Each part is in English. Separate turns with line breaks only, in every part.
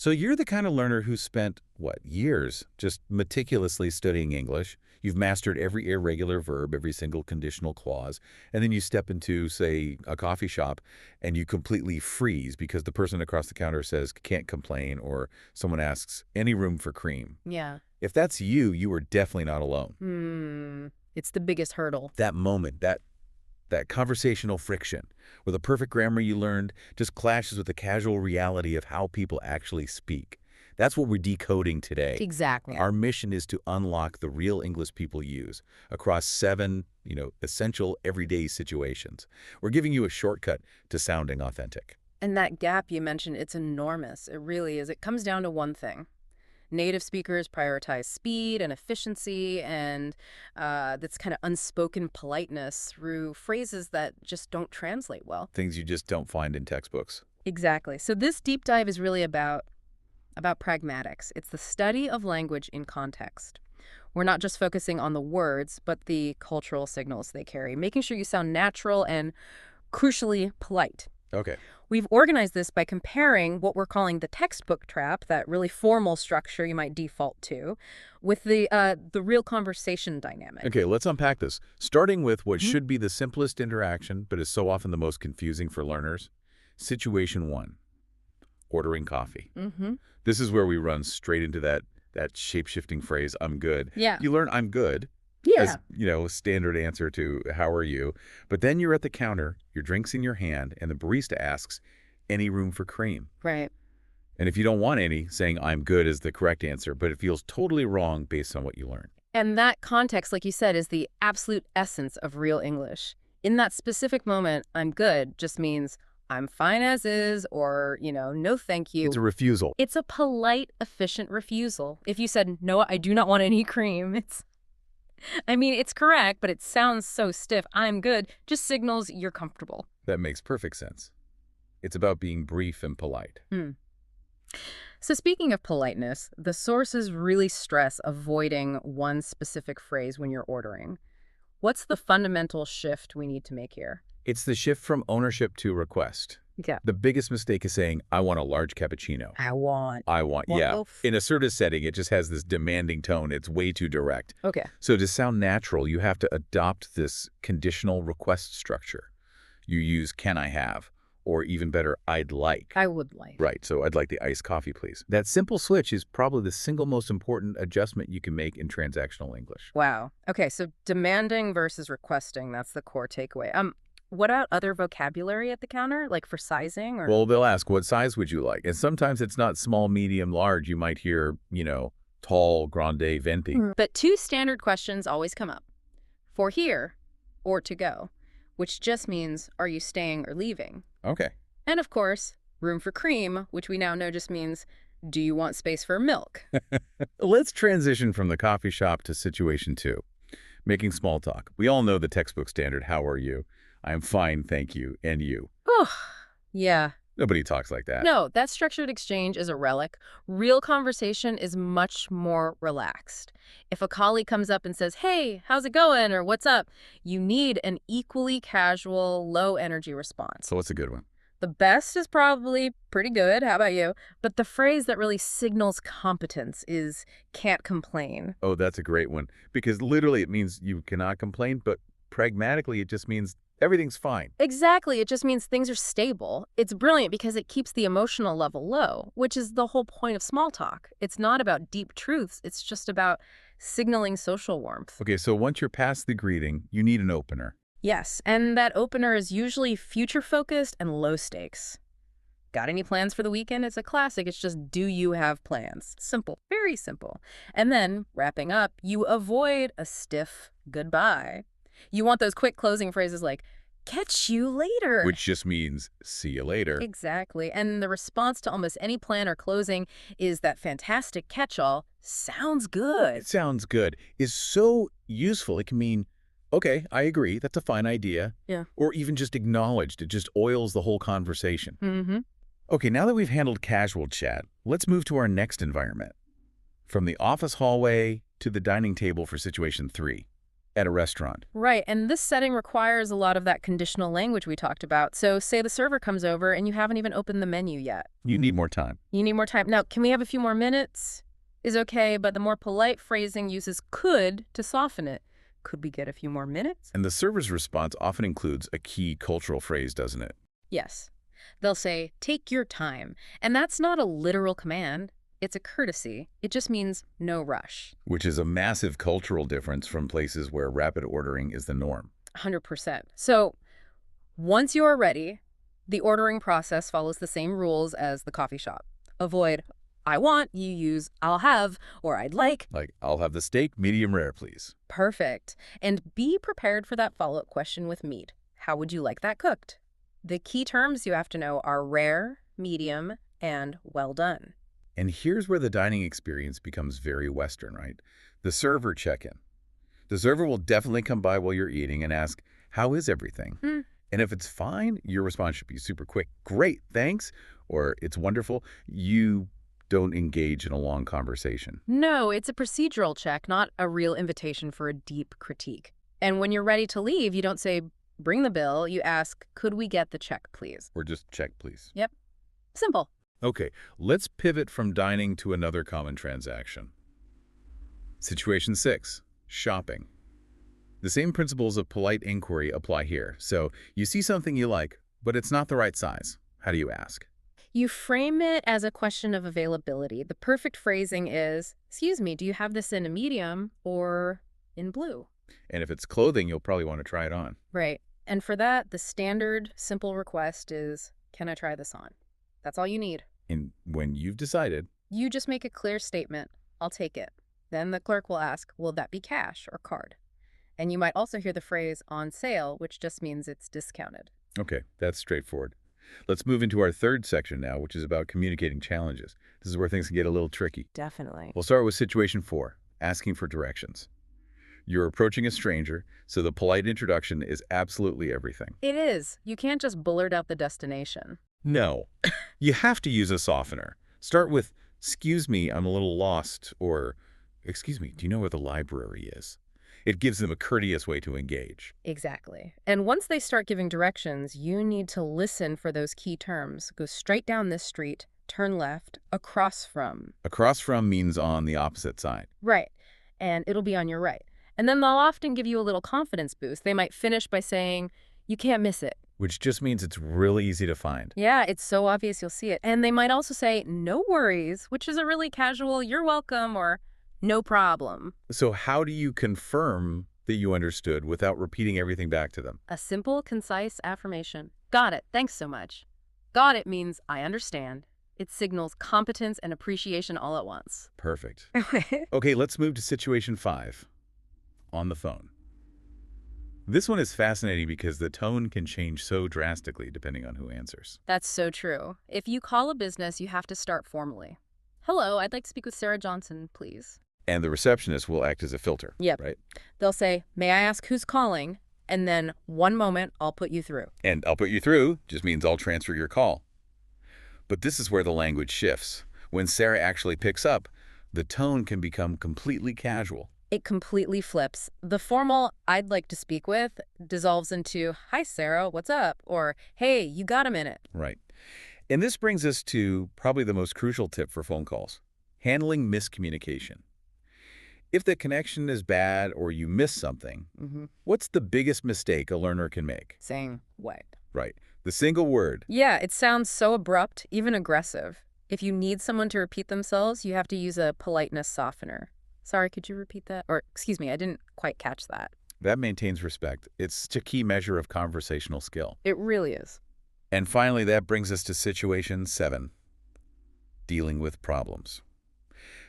So you're the kind of learner who spent, what, years just meticulously studying English. You've mastered every irregular verb, every single conditional clause, and then you step into, say, a coffee shop and you completely freeze because the person across the counter says, can't complain, or someone asks, any room for cream.
Yeah.
If that's you, you are definitely not alone.
It's the biggest hurdle.
That moment, that conversational friction, where the perfect grammar you learned just clashes with the casual reality of how people actually speak. That's what we're decoding today.
Exactly.
Our mission is to unlock the real English people use across 7, essential everyday situations. We're giving you a shortcut to sounding authentic.
And that gap you mentioned, it's enormous. It really is. It comes down to one thing. Native speakers prioritize speed and efficiency and that's kind of unspoken politeness through phrases that just don't translate well.
Things you just don't find in textbooks.
Exactly. So this deep dive is really about pragmatics. It's the study of language in context. We're not just focusing on the words, but the cultural signals they carry, making sure you sound natural and, crucially, polite.
Okay.
We've organized this by comparing what we're calling the textbook trap, that really formal structure you might default to, with the real conversation dynamic.
Okay, let's unpack this. Starting with what should be the simplest interaction, but is so often the most confusing for learners. Situation 1, ordering coffee. This is where we run straight into that shape-shifting phrase, I'm good.
Yeah.
You learn I'm good.
Yeah.
As, standard answer to how are you. But then you're at the counter, your drink's in your hand, and the barista asks, any room for cream?
Right.
And if you don't want any, saying I'm good is the correct answer, but it feels totally wrong based on what you learned.
And that context, like you said, is the absolute essence of real English. In that specific moment, I'm good just means I'm fine as is, or, no thank you.
It's a refusal.
It's a polite, efficient refusal. If you said, no, I do not want any cream, it's correct, but it sounds so stiff. I'm good just signals you're comfortable.
That makes perfect sense. It's about being brief and polite.
So speaking of politeness, the sources really stress avoiding one specific phrase when you're ordering. What's the fundamental shift we need to make here?
It's the shift from ownership to request.
Yeah.
The biggest mistake is saying, I want a large cappuccino.
I want.
Yeah. In a assertive setting, it just has this demanding tone. It's way too direct.
Okay.
So to sound natural, you have to adopt this conditional request structure. You use can I have, or even better, I'd like.
I would like.
Right, so I'd like the iced coffee, please. That simple switch is probably the single most important adjustment you can make in transactional English.
Wow. Okay, so demanding versus requesting, that's the core takeaway. What about other vocabulary at the counter, like for sizing? Or
Well, they'll ask, what size would you like? And sometimes it's not small, medium, large. You might hear, tall, grande, venti.
But 2 standard questions always come up. For here or to go, which just means, are you staying or leaving?
Okay.
And of course, room for cream, which we now know just means, do you want space for milk?
Let's transition from the coffee shop to situation 2, making small talk. We all know the textbook standard, how are you? I'm fine, thank you, and you.
Oh, yeah.
Nobody talks like that.
No, that structured exchange is a relic. Real conversation is much more relaxed. If a colleague comes up and says, hey, how's it going, or what's up, you need an equally casual, low-energy response.
So what's a good one?
The best is probably pretty good, how about you? But the phrase that really signals competence is can't complain.
Oh, that's a great one. Because literally it means you cannot complain, but pragmatically it just means everything's fine.
Exactly. It just means things are stable. It's brilliant because it keeps the emotional level low, which is the whole point of small talk. It's not about deep truths. It's just about signaling social warmth.
Okay, so once you're past the greeting, you need an opener.
Yes, and that opener is usually future-focused and low stakes. Got any plans for the weekend? It's a classic. It's just, do you have plans? Simple. Very simple. And then, wrapping up, you avoid a stiff goodbye. You want those quick closing phrases like, catch you later.
Which just means, see you later.
Exactly. And the response to almost any plan or closing is that fantastic catch-all, sounds good.
It sounds good. Is so useful. It can mean, okay, I agree, that's a fine idea.
Yeah.
Or even just acknowledged. It just oils the whole conversation.
Mm-hmm.
Okay, now that we've handled casual chat, let's move to our next environment. From the office hallway to the dining table for situation 3. at a restaurant.
Right, and this setting requires a lot of that conditional language we talked about. So say the server comes over and you haven't even opened the menu yet.
You need more time.
You need more time. Now, can we have a few more minutes? Is okay, but the more polite phrasing uses could to soften it. Could we get a few more minutes?
And the server's response often includes a key cultural phrase, doesn't it?
Yes. They'll say, take your time. And that's not a literal command. It's a courtesy. It just means no rush.
Which is a massive cultural difference from places where rapid ordering is the norm.
100%. So once you are ready, the ordering process follows the same rules as the coffee shop. Avoid I want, you use I'll have, or I'd like.
Like, I'll have the steak medium rare, please.
Perfect. And be prepared for that follow-up question with meat. How would you like that cooked? The key terms you have to know are rare, medium, and well done.
And here's where the dining experience becomes very Western, right? The server check-in. The server will definitely come by while you're eating and ask, how is everything? And if it's fine, your response should be super quick. Great, thanks. Or it's wonderful. You don't engage in a long conversation.
No, it's a procedural check, not a real invitation for a deep critique. And when you're ready to leave, you don't say, bring the bill. You ask, could we get the check, please?
Or just check, please.
Yep. Simple.
Okay, let's pivot from dining to another common transaction. Situation 6, shopping. The same principles of polite inquiry apply here. So you see something you like, but it's not the right size. How do you ask?
You frame it as a question of availability. The perfect phrasing is, excuse me, do you have this in a medium or in blue?
And if it's clothing, you'll probably want to try it on.
Right. And for that, the standard simple request is, can I try this on? That's all you need.
And when you've decided,
You just make a clear statement, I'll take it. Then the clerk will ask, will that be cash or card? And you might also hear the phrase on sale, which just means it's discounted.
okay, that's straightforward. Let's move into our third section now, which is about communicating challenges. This is where things can get a little tricky.
Definitely.
We'll start with situation 4, asking for directions. You're approaching a stranger, so the polite introduction is absolutely everything.
It is. You can't just blurt out the destination.
No, you have to use a softener. Start with, excuse me, I'm a little lost, or, excuse me, do you know where the library is? It gives them a courteous way to engage.
Exactly. And once they start giving directions, you need to listen for those key terms. Go straight down this street, turn left, across from.
Across from means on the opposite side.
Right. And it'll be on your right. And then they'll often give you a little confidence boost. They might finish by saying, you can't miss it.
Which just means it's really easy to find.
Yeah, it's so obvious you'll see it. And they might also say, no worries, which is a really casual, you're welcome, or no problem.
So how do you confirm that you understood without repeating everything back to them?
A simple, concise affirmation. Got it. Thanks so much. Got it means I understand. It signals competence and appreciation all at once.
Perfect. Okay, let's move to situation 5, on the phone. This one is fascinating because the tone can change so drastically depending on who answers.
That's so true. If you call a business, you have to start formally. Hello, I'd like to speak with Sarah Johnson, please.
And the receptionist will act as a filter.
Yep.
Right?
They'll say, may I ask who's calling? And then, one moment, I'll put you through.
And I'll put you through just means I'll transfer your call. But this is where the language shifts. When Sarah actually picks up, the tone can become completely casual.
It completely flips. The formal, I'd like to speak with, dissolves into, hi, Sarah, what's up? Or, hey, you got a minute.
Right. And this brings us to probably the most crucial tip for phone calls, handling miscommunication. If the connection is bad or you miss something, what's the biggest mistake a learner can make?
Saying what?
Right. The single word.
Yeah, it sounds so abrupt, even aggressive. If you need someone to repeat themselves, you have to use a politeness softener. Sorry, could you repeat that? Or, excuse me, I didn't quite catch that.
That maintains respect. It's such a key measure of conversational skill.
It really is.
And finally, that brings us to situation 7, dealing with problems.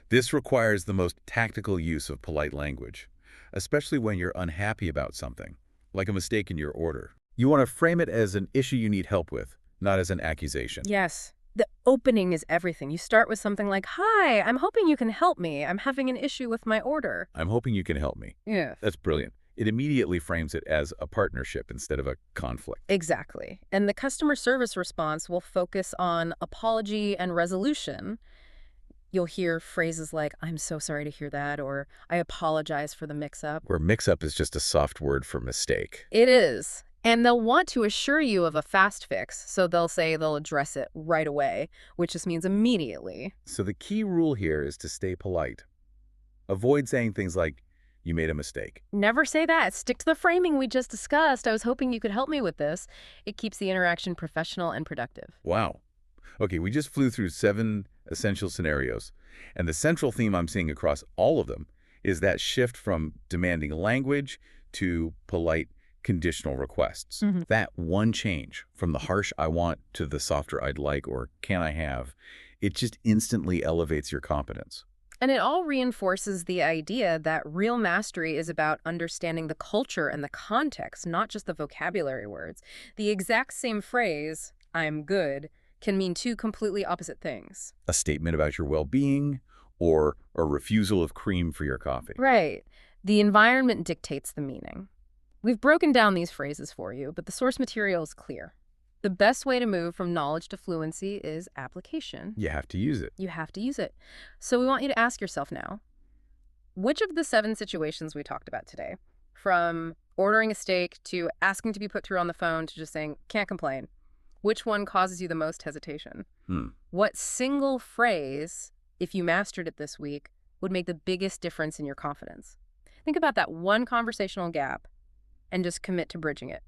This requires the most tactical use of polite language, especially when you're unhappy about something, like a mistake in your order. You want to frame it as an issue you need help with, not as an accusation.
Yes. The opening is everything. You start with something like, hi, I'm hoping you can help me. I'm having an issue with my order.
I'm hoping you can help me.
Yeah.
That's brilliant. It immediately frames it as a partnership instead of a conflict.
Exactly. And the customer service response will focus on apology and resolution. You'll hear phrases like, I'm so sorry to hear that, or I apologize for the mix-up.
Where mix-up is just a soft word for mistake.
It is. And they'll want to assure you of a fast fix, so they'll say they'll address it right away, which just means immediately.
So the key rule here is to stay polite. Avoid saying things like, you made a mistake.
Never say that. Stick to the framing we just discussed. I was hoping you could help me with this. It keeps the interaction professional and productive.
Wow. Okay, we just flew through 7 essential scenarios, and the central theme I'm seeing across all of them is that shift from demanding language to polite conditional requests.
Mhm.
That one change from the harsh "I want" to the softer "I'd like" or "can I have," it just instantly elevates your competence.
And it all reinforces the idea that real mastery is about understanding the culture and the context, not just the vocabulary words. The exact same phrase, I'm good, can mean two completely opposite things.
A statement about your well-being or a refusal of cream for your coffee.
Right. The environment dictates the meaning. We've broken down these phrases for you, but the source material is clear. The best way to move from knowledge to fluency is application.
You have to use it.
You have to use it. So we want you to ask yourself now, which of the 7 situations we talked about today, from ordering a steak to asking to be put through on the phone to just saying, can't complain, which one causes you the most hesitation? What single phrase, if you mastered it this week, would make the biggest difference in your confidence? Think about that one conversational gap and just commit to bridging it.